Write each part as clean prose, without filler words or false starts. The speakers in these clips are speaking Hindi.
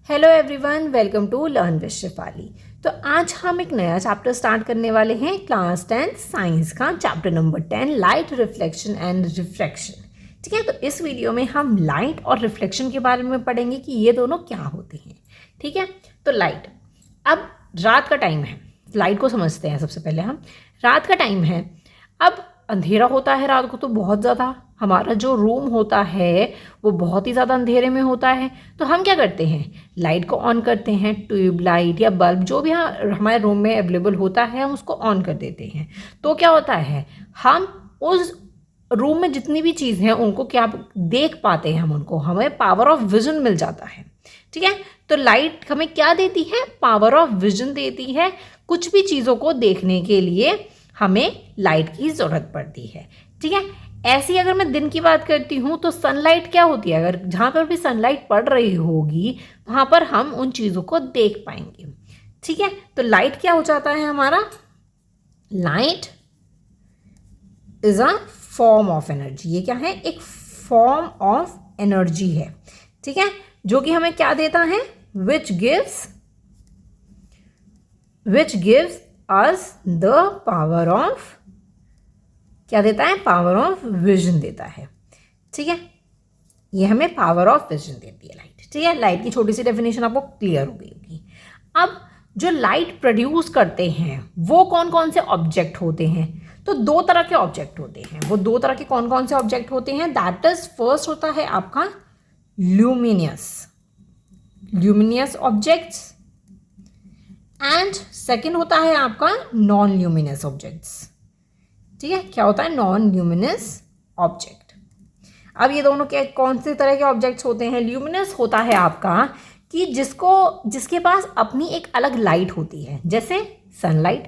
Hello everyone, welcome to learn with Shifali. तो आज हम एक नया चैप्टर स्टार्ट करने वाले हैं क्लास 10 साइंस का, chapter number 10 light reflection and refraction. ठीक है, तो इस वीडियो में हम लाइट और रिफ्लेक्शन के बारे में पढ़ेंगे कि ये दोनों क्या होते हैं। ठीक है, तो लाइट, अब रात का टाइम है, लाइट को समझते हैं। सबसे पहले हम रात का टाइम है, अब अंधेरा होता है रात को तो बहुत ज़्यादा, हमारा जो रूम होता है वो बहुत ही ज़्यादा अंधेरे में होता है। तो हम क्या करते हैं, लाइट को ऑन करते हैं, ट्यूब लाइट या बल्ब जो भी हमारे रूम में अवेलेबल होता है हम उसको ऑन कर देते हैं। तो क्या होता है, हम उस रूम में जितनी भी चीज़ें हैं उनको क्या देख पाते हैं, हम उनको, हमें पावर ऑफ विजन मिल जाता है। ठीक है, तो लाइट हमें क्या देती है, पावर ऑफ विजन देती है। कुछ भी चीज़ों को देखने के लिए हमें लाइट की ज़रूरत पड़ती है। ठीक है, ऐसी अगर मैं दिन की बात करती हूँ तो सनलाइट क्या होती है, अगर जहाँ पर भी सनलाइट पड़ रही होगी वहाँ पर हम उन चीज़ों को देख पाएंगे। ठीक है, तो लाइट क्या हो जाता है हमारा, light is a form of energy. ये क्या है, एक फॉर्म ऑफ एनर्जी है। ठीक है, जो कि हमें क्या देता है, which gives us the power of, क्या देता है, पावर ऑफ विजन देता है। ठीक है, ये हमें पावर ऑफ विजन देती है लाइट। ठीक है, लाइट की छोटी सी डेफिनेशन आपको क्लियर हो गई होगी। अब जो लाइट प्रोड्यूस करते हैं वो कौन कौन से ऑब्जेक्ट होते हैं, तो दो तरह के ऑब्जेक्ट होते हैं। वो दो तरह के कौन कौन से ऑब्जेक्ट होते हैं, दैट इज, फर्स्ट होता है आपका ल्यूमिनियस ऑब्जेक्ट्स एंड सेकेंड होता है आपका नॉन ल्यूमिनस ऑब्जेक्ट्स। ठीक है, क्या होता है, नॉन ल्यूमिनस ऑब्जेक्ट। अब ये दोनों क्या, कौन से तरह के ऑब्जेक्ट्स होते हैं, ल्यूमिनस होता है आपका कि जिसके पास अपनी एक अलग लाइट होती है, जैसे सनलाइट,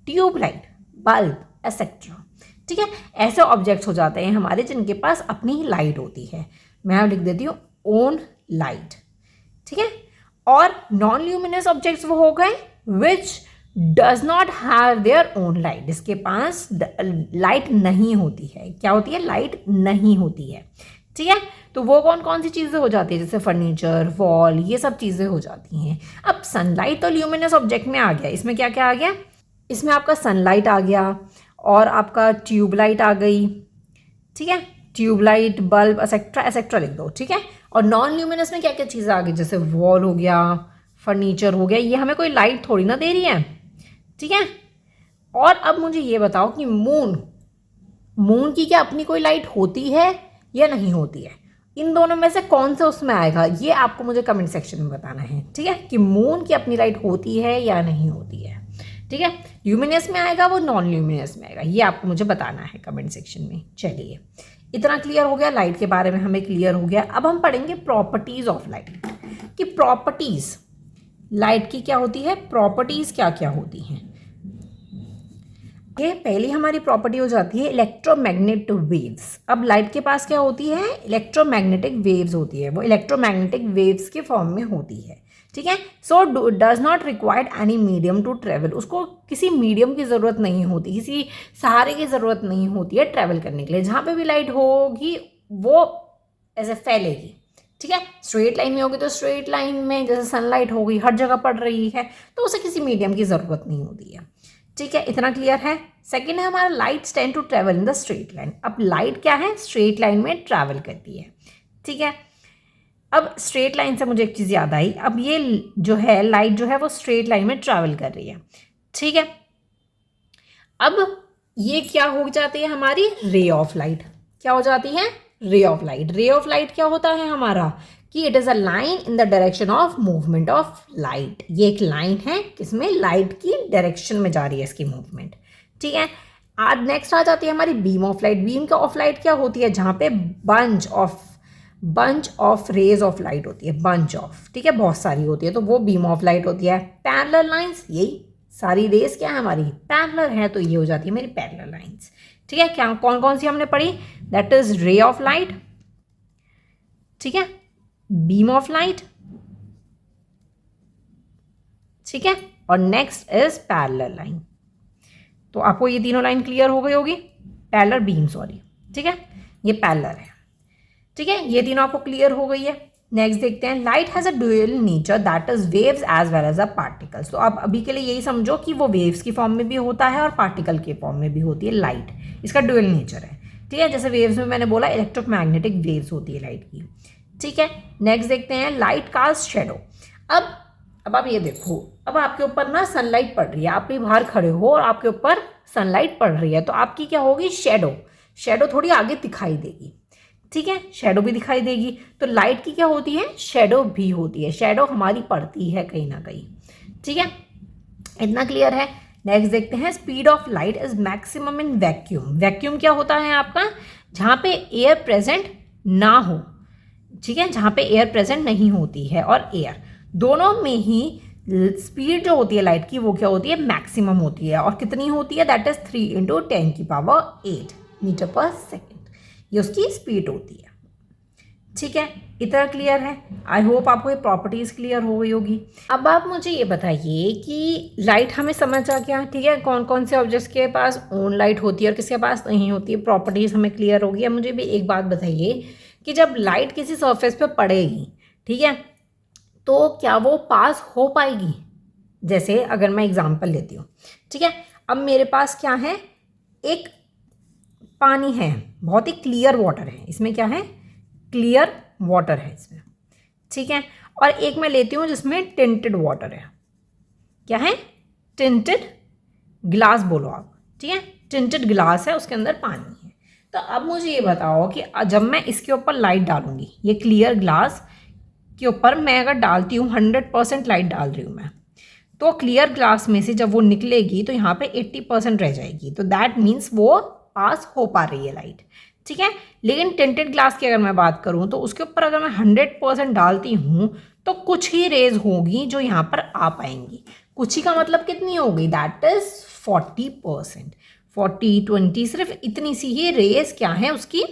ट्यूबलाइट, बल्ब एसेट्रा। ठीक है, ऐसे ऑब्जेक्ट्स हो जाते हैं हमारे जिनके पास अपनी लाइट होती है। मैं यहाँ लिख देती हूँ ओन लाइट। ठीक है, और नॉन ल्यूमिनस ऑब्जेक्ट्स वो हो गए which does not have their own light, जिसके पास लाइट नहीं होती है। क्या होती है, लाइट नहीं होती है। ठीक है, तो वो कौन कौन सी चीज़ें हो जाती है, जैसे फर्नीचर, वॉल, ये सब चीज़ें हो जाती हैं। अब सनलाइट तो ल्यूमिनस ऑब्जेक्ट में आ गया, इसमें क्या क्या आ गया, इसमें आपका सनलाइट आ गया और आपका ट्यूबलाइट आ गई। ठीक है, ट्यूबलाइट, बल्ब एसेट्रा एसेट्रा लिख दो। ठीक है, और नॉन ल्यूमिनस में क्या क्या चीज़ें आ गई, जैसे वॉल हो गया, फर्नीचर हो गया, ये हमें कोई लाइट थोड़ी ना दे रही है। ठीक है, और अब मुझे ये बताओ कि मून की क्या अपनी कोई लाइट होती है या नहीं होती है, इन दोनों में से कौन सा उसमें आएगा, ये आपको मुझे कमेंट सेक्शन में बताना है। ठीक है, कि मून की अपनी लाइट होती है या नहीं होती है। ठीक है, ल्यूमिनस में आएगा वो, नॉन ल्यूमिनस में आएगा, ये आपको मुझे बताना है कमेंट सेक्शन में। चलिए, इतना क्लियर हो गया, लाइट के बारे में हमें क्लियर हो गया। अब हम पढ़ेंगे प्रॉपर्टीज ऑफ लाइट, कि प्रॉपर्टीज लाइट की क्या होती है, प्रॉपर्टीज क्या क्या होती हैं। ये पहली हमारी प्रॉपर्टी हो जाती है इलेक्ट्रोमैग्नेटिक वेव्स। अब लाइट के पास क्या होती है, इलेक्ट्रोमैग्नेटिक वेव्स होती है, वो इलेक्ट्रोमैग्नेटिक वेव्स के फॉर्म में होती है। ठीक है, so does not required any medium to travel, उसको किसी मीडियम की ज़रूरत नहीं होती, किसी सहारे की ज़रूरत नहीं होती है ट्रैवल करने के लिए। जहाँ पे भी लाइट होगी वो ऐसे फैलेगी। ठीक है, स्ट्रेट लाइन में होगी तो स्ट्रेट लाइन में, जैसे सनलाइट होगी हर जगह पड़ रही है तो उसे किसी मीडियम की ज़रूरत नहीं होती है। ठीक है, इतना क्लियर है। सेकेंड है हमारा lights tend to travel in the straight line. अब लाइट क्या है, स्ट्रेट लाइन में ट्रैवल करती है। ठीक है, अब स्ट्रेट लाइन से मुझे एक चीज़ याद आई, अब ये जो है लाइट जो है वो स्ट्रेट लाइन में ट्रैवल कर रही है। ठीक है, अब ये क्या हो जाती है हमारी, रे ऑफ लाइट। क्या हो जाती है, ray of light. Ray of light क्या होता है हमारा, कि it is a line in the direction of movement of light. ये एक लाइन है किसमें, लाइट की डायरेक्शन में जा रही है इसकी मूवमेंट। ठीक है, आज नेक्स्ट आ जाती है हमारी बीम ऑफ लाइट। बीम का ऑफ लाइट क्या होती है, जहाँ पे bunch of rays of light होती है, बंच ऑफ, ठीक है, बहुत सारी होती है, तो वो बीम ऑफ लाइट होती है। पैरेलल लाइंस, यही सारी रेज क्या है हमारी, पैरेलल है, तो ये हो जाती है मेरी पैरेलल लाइंस। ठीक है, क्या कौन कौन सी हमने पढ़ी, that is ray of light, ठीक है, बीम ऑफ लाइट, ठीक है, और नेक्स्ट इज पैरेलल लाइन। तो आपको ये तीनों लाइन क्लियर हो गई होगी, पैरेलल बीम, सॉरी। ठीक है, ये पैरेलल है। ठीक है, ये तीनों आपको क्लियर हो गई है। नेक्स्ट देखते हैं, light has a dual nature that is waves as well as a particles. तो आप अभी के लिए यही समझो कि वो वेव्स की फॉर्म में भी होता है और पार्टिकल के फॉर्म में भी होती है लाइट, इसका ड्यूअल नेचर है। ठीक है, जैसे वेव्स में मैंने बोला इलेक्ट्रोमैग्नेटिक वेव्स होती है लाइट की। ठीक है, नेक्स्ट देखते हैं, लाइट कास्ट शेडो। अब आप ये देखो, अब आपके ऊपर ना सनलाइट पड़ रही है, आप भी बाहर खड़े हो और आपके ऊपर सनलाइट पड़ रही है, तो आपकी क्या होगी, शेडो। शेडो थोड़ी आगे दिखाई देगी। ठीक है, शेडो भी दिखाई देगी। तो लाइट की क्या होती है, शेडो भी होती है, शेडो हमारी पड़ती है कहीं ना कहीं। ठीक है, इतना क्लियर है। नेक्स्ट देखते हैं, speed of light is maximum in vacuum. Vacuum क्या होता है आपका, जहाँ पे एयर प्रेजेंट ना हो। ठीक है, जहाँ पे एयर प्रेजेंट नहीं होती है और एयर दोनों में ही स्पीड जो होती है लाइट की वो क्या होती है, मैक्सिमम होती है। और कितनी होती है, दैट इज 3 × 10⁸ मीटर पर सेकेंड, ये उसकी स्पीड होती है। ठीक है, इतना क्लियर है। आई होप आपको ये प्रॉपर्टीज क्लियर हो गई होगी। अब आप मुझे ये बताइए कि लाइट हमें समझ आ गया। ठीक है, कौन कौन से ऑब्जेक्ट्स के पास ओन लाइट होती है और किसके पास नहीं होती है, प्रॉपर्टीज हमें क्लियर होगी। अब मुझे भी एक बात बताइए कि जब लाइट किसी सरफेस पे पड़ेगी, ठीक है, तो क्या वो पास हो पाएगी। जैसे अगर मैं एग्जांपल लेती हूँ, ठीक है, अब मेरे पास क्या है, एक पानी है, बहुत ही क्लियर वाटर है, इसमें क्या है, क्लियर वाटर है इसमें। ठीक है, और एक मैं लेती हूँ जिसमें टिंटेड वाटर है, क्या है, टिंटेड ग्लास बोलो आप। ठीक है, टिंटेड ग्लास है, उसके अंदर पानी है। तो अब मुझे ये बताओ कि जब मैं इसके ऊपर लाइट डालूंगी, ये क्लियर ग्लास के ऊपर मैं अगर डालती हूँ 100% लाइट डाल रही हूँ मैं, तो क्लियर ग्लास में से जब वो निकलेगी तो यहाँ पे 80% रह जाएगी। तो दैट मीन्स वो पास हो पा रही है लाइट। ठीक है, लेकिन टिंटेड ग्लास की अगर मैं बात करूँ तो उसके ऊपर अगर मैं 100% डालती हूँ तो कुछ ही रेज होगी जो यहाँ पर आ पाएंगी। कुछ ही का मतलब कितनी होगी, दैट इज 40%। 40-20 सिर्फ इतनी सी ही रेज क्या है उसकी,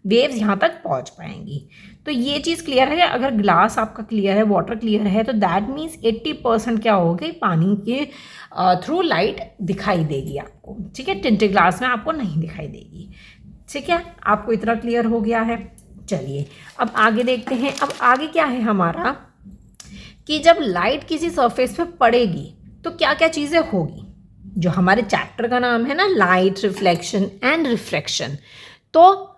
वेव्स यहाँ तक पहुँच पाएंगी। तो ये चीज़ क्लियर है, अगर ग्लास आपका क्लियर है, वाटर क्लियर है, तो दैट मीन्स 80% क्या होगी, पानी के थ्रू लाइट दिखाई देगी आपको। ठीक है, टिंटेड ग्लास में आपको नहीं दिखाई देगी। ठीक है, आपको इतना क्लियर हो गया है। चलिए अब आगे देखते हैं। अब आगे क्या है हमारा, कि जब लाइट किसी सरफेस पे पड़ेगी तो क्या क्या चीज़ें होगी। जो हमारे चैप्टर का नाम है ना, लाइट, रिफ्लेक्शन एंड रिफ्रैक्शन, तो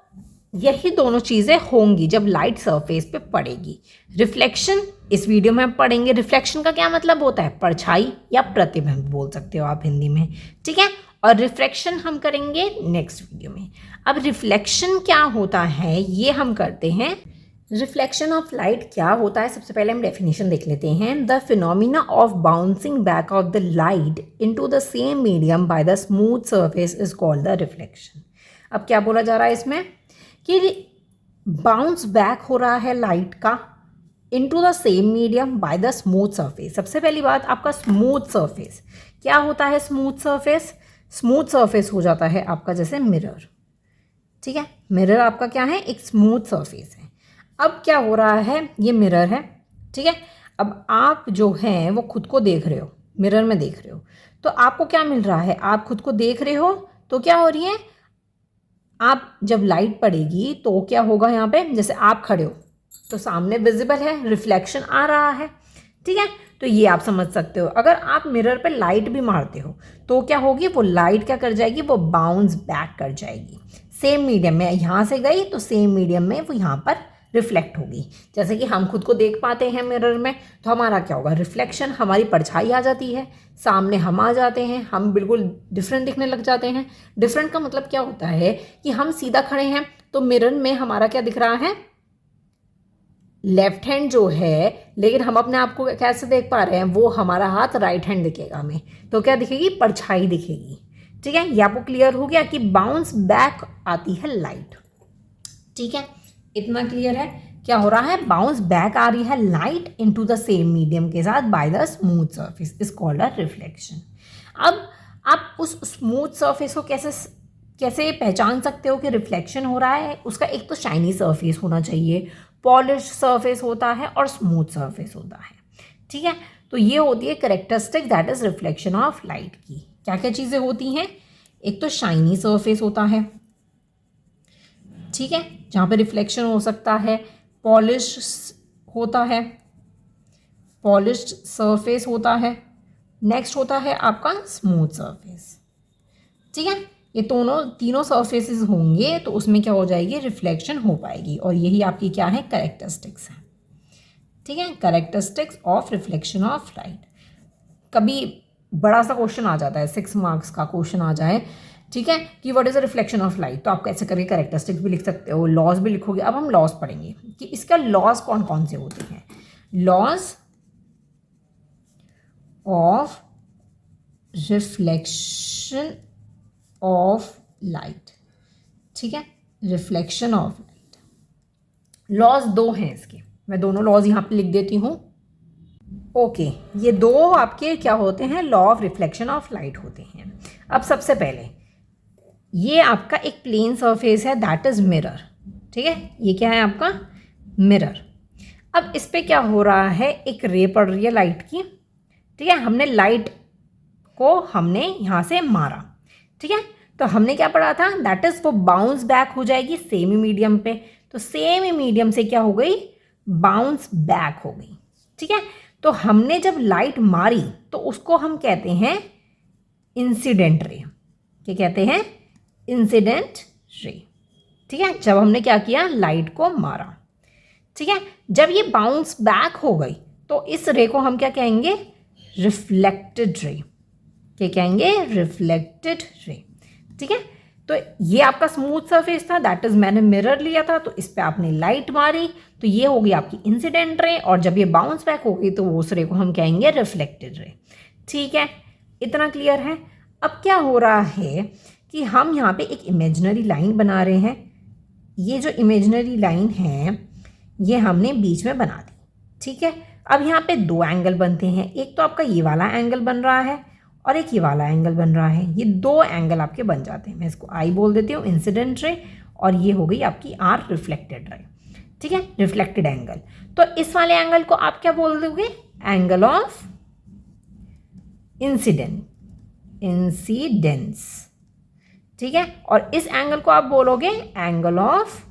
यही दोनों चीज़ें होंगी जब लाइट सरफेस पे पड़ेगी। रिफ्लेक्शन इस वीडियो में पढ़ेंगे। रिफ्लेक्शन का क्या मतलब होता है, परछाई या प्रतिबिंब बोल सकते हो आप हिंदी में। ठीक है, और रिफ्रैक्शन हम करेंगे नेक्स्ट वीडियो में। अब रिफ्लेक्शन क्या होता है ये हम करते हैं। रिफ्लेक्शन ऑफ लाइट क्या होता है, सबसे पहले हम डेफिनेशन देख लेते हैं। The phenomena of bouncing back of the light into the same medium by the smooth surface is called the reflection. अब क्या बोला जा रहा है इसमें, कि बाउंस बैक हो रहा है लाइट का into the same medium by the smooth surface. सबसे पहली बात, आपका स्मूथ सरफेस क्या होता है, स्मूथ सरफेस, स्मूथ सरफेस हो जाता है आपका जैसे मिरर। ठीक है, मिरर आपका क्या है, एक स्मूथ सरफेस है। अब क्या हो रहा है, ये मिरर है। ठीक है, अब आप जो हैं वो खुद को देख रहे हो, मिरर में देख रहे हो, तो आपको क्या मिल रहा है, आप खुद को देख रहे हो, तो क्या हो रही है, आप जब लाइट पड़ेगी तो क्या होगा, यहाँ पे जैसे आप खड़े हो तो सामने विजिबल है, रिफ्लेक्शन आ रहा है। ठीक है, तो ये आप समझ सकते हो। अगर आप मिरर पे लाइट भी मारते हो तो क्या होगी, वो लाइट क्या कर जाएगी, वो बाउंस बैक कर जाएगी सेम मीडियम में। यहाँ से गई तो सेम मीडियम में वो यहाँ पर रिफ्लेक्ट होगी। जैसे कि हम खुद को देख पाते हैं मिरर में, तो हमारा क्या होगा, रिफ्लेक्शन, हमारी परछाई आ जाती है, सामने हम आ जाते हैं, हम बिल्कुल डिफरेंट दिखने लग जाते हैं। डिफरेंट का मतलब क्या होता है कि हम सीधा खड़े हैं तो मिरर में हमारा क्या दिख रहा है, लेफ्ट हैंड जो है, लेकिन हम अपने आप को कैसे देख पा रहे हैं, वो हमारा हाथ राइट हैंड दिखेगा हमें, तो क्या दिखेगी, परछाई दिखेगी। ठीक है, ये आपको क्लियर हो गया कि बाउंस बैक आती है लाइट। ठीक है, इतना क्लियर है। क्या हो रहा है, बाउंस बैक आ रही है light into the same medium के साथ by the smooth surface is called a reflection. अब आप उस स्मूथ सरफेस को कैसे पहचान सकते हो कि रिफ्लेक्शन हो रहा है। उसका एक तो शाइनी सरफेस होना चाहिए, पॉलिश सरफेस होता है और स्मूथ सरफेस होता है। ठीक है, तो ये होती है characteristic that is reflection of light की। क्या क्या चीज़ें होती हैं, एक तो शाइनी सरफेस होता है, ठीक है, जहाँ पे रिफ्लेक्शन हो सकता है, पॉलिश होता है, पॉलिश्ड सरफेस होता है, नेक्स्ट होता है आपका स्मूथ सरफेस। ठीक है, ये तीनों सरफेसेस होंगे तो उसमें क्या हो जाएगी, रिफ्लेक्शन हो पाएगी, और यही आपकी क्या है, कैरेक्टरिस्टिक्स है। ठीक है, characteristics of reflection of light. कभी बड़ा सा क्वेश्चन आ जाता है, 6 मार्क्स का क्वेश्चन आ जाए, ठीक है, कि what is a reflection of light, तो आप कैसे करके कैरेक्टरिस्टिक्स भी लिख सकते हो, लॉज भी लिखोगे। अब हम लॉज पढ़ेंगे कि इसका लॉज कौन कौन से होते हैं। Laws of reflection of light. ठीक है, रिफ्लेक्शन ऑफ लाइट, लॉज 2 हैं इसके, मैं दोनों लॉज यहाँ पे लिख देती हूँ। ओके, ये 2 आपके क्या होते हैं, law of reflection of light होते हैं। अब सबसे पहले ये आपका एक प्लेन सरफेस है, दैट इज मिरर। ठीक है, ये क्या है आपका, मिरर। अब इस पे क्या हो रहा है, एक रे पड़ रही है लाइट की। ठीक है, हमने लाइट को हमने यहाँ से मारा। ठीक है, तो हमने क्या पढ़ा था, दैट इज वो बाउंस बैक हो जाएगी सेमी मीडियम पे, तो सेमी मीडियम से क्या हो गई, बाउंस बैक हो गई। ठीक है, तो हमने जब लाइट मारी तो उसको हम कहते हैं इंसिडेंट रे। क्या कहते हैं, इंसिडेंट रे। ठीक है, जब हमने क्या किया, लाइट को मारा। ठीक है, जब ये बाउंस बैक हो गई तो इस रे को हम क्या कहेंगे, रिफ्लेक्टेड रे। क्या कहेंगे, रिफ्लेक्टेड रे। ठीक है, तो ये आपका स्मूथ सरफेस था, दैट इज मैंने मिरर लिया था, तो इस पे आपने लाइट मारी तो ये होगी आपकी इंसिडेंट रे, और जब ये बाउंस बैक होगी तो उस रे को हम कहेंगे रिफ्लेक्टेड रे। ठीक है, इतना क्लियर है। अब क्या हो रहा है कि हम यहाँ पे एक इमेजिनरी लाइन बना रहे हैं। ये जो इमेजिनरी लाइन है ये हमने बीच में बना दी। ठीक है, अब यहाँ पे 2 एंगल बनते हैं, एक तो आपका ये वाला एंगल बन रहा है और एक ये वाला एंगल बन रहा है। ये 2 एंगल आपके बन जाते हैं, मैं इसको आई बोल देती हूँ, इंसिडेंट रे, और ये हो गई आपकी आर, रिफ्लेक्टेड रे। ठीक है, रिफ्लेक्टेड एंगल। तो इस वाले एंगल को आप क्या बोल दोगे, एंगल ऑफ इंसिडेंस। ठीक है, और इस एंगल को आप बोलोगे एंगल ऑफ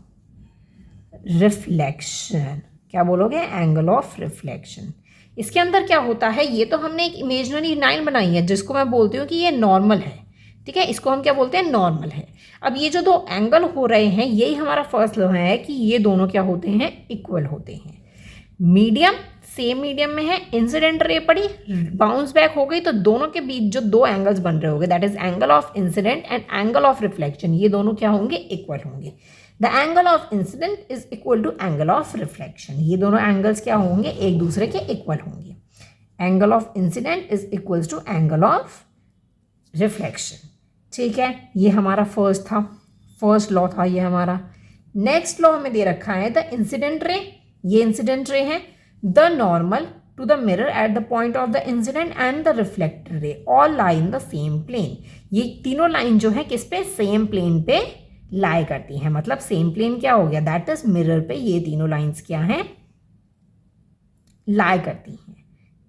रिफ्लेक्शन। क्या बोलोगे, एंगल ऑफ रिफ्लेक्शन। इसके अंदर क्या होता है, ये तो हमने एक इमेजिनरी लाइन बनाई है जिसको मैं बोलती हूँ कि ये नॉर्मल है। ठीक है, इसको हम क्या बोलते हैं, नॉर्मल है। अब ये जो 2 एंगल हो रहे हैं, यही हमारा फर्स्ट लॉ है कि ये दोनों क्या होते हैं, इक्वल होते हैं। मीडियम सेम मीडियम में है, इंसिडेंट रे पड़ी, बाउंस बैक हो गई, तो दोनों के बीच जो 2 एंगल्स बन रहे होंगे, that is angle of incident and angle of reflection, ये दोनों क्या होंगे, इक्वल होंगे। The angle of incident is equal to angle of reflection, ये दोनों एंगल्स क्या होंगे, एक दूसरे के इक्वल होंगे। Angle of incident is equal to angle of reflection. ठीक है, ये हमारा फर्स्ट लॉ था ये हमारा। नेक्स्ट लॉ हमें दे रखा है द इंसिडेंट रे, ये इंसिडेंट रे है, the normal to the mirror at the point of the incident and the reflected ray all lie in the same plane. ये तीनों लाइन जो है किस पे, सेम प्लेन पे लाई करती हैं, मतलब सेम प्लेन क्या हो गया, दैट इज मिरर पे ये तीनों लाइंस क्या हैं, लाई करती हैं।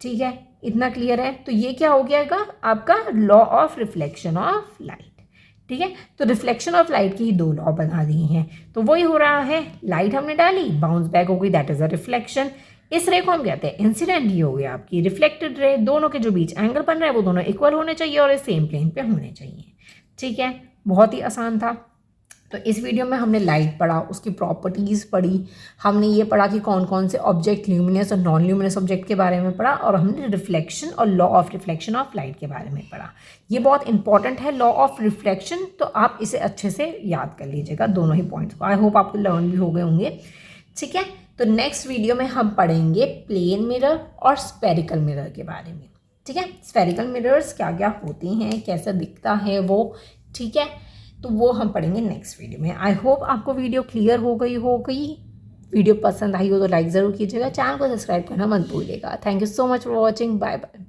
ठीक है, इतना क्लियर है। तो ये क्या हो गया आपका law of reflection of light. ठीक है, तो रिफ्लेक्शन ऑफ लाइट की ही 2 लॉ बना दी हैं, तो वही हो रहा है, लाइट हमने डाली, बाउंस बैक हो गई, दैट इज अ रिफ्लेक्शन। इस रे को हम कहते हैं इंसिडेंट, ये हो गया आपकी रिफ्लेक्टेड रे। दोनों के जो बीच एंगल बन रहा है वो दोनों इक्वल होने चाहिए और सेम प्लेन पे होने चाहिए। ठीक है, बहुत ही आसान था। तो इस वीडियो में हमने लाइट पढ़ा, उसकी प्रॉपर्टीज़ पढ़ी, हमने ये पढ़ा कि कौन कौन से ऑब्जेक्ट ल्यूमिनस और नॉन ल्यूमिनस ऑब्जेक्ट के बारे में पढ़ा, और हमने रिफ्लेक्शन और law of reflection of light के बारे में पढ़ा। ये बहुत इंपॉर्टेंट है लॉ ऑफ रिफ्लेक्शन, तो आप इसे अच्छे से याद कर लीजिएगा दोनों ही पॉइंट्स को। आई होप आपको लर्न भी हो गए होंगे। ठीक है, तो नेक्स्ट वीडियो में हम पढ़ेंगे प्लेन मिरर और स्फेरिकल मिरर के बारे में। ठीक है, स्फेरिकल मिरर्स क्या क्या होती हैं, कैसा दिखता है वो, ठीक है, तो वो हम पढ़ेंगे नेक्स्ट वीडियो में। आई होप आपको वीडियो क्लियर हो गई होगी। वीडियो पसंद आई हो तो लाइक ज़रूर कीजिएगा, चैनल को सब्सक्राइब करना मत भूलिएगा। Thank you so much for watching, bye bye.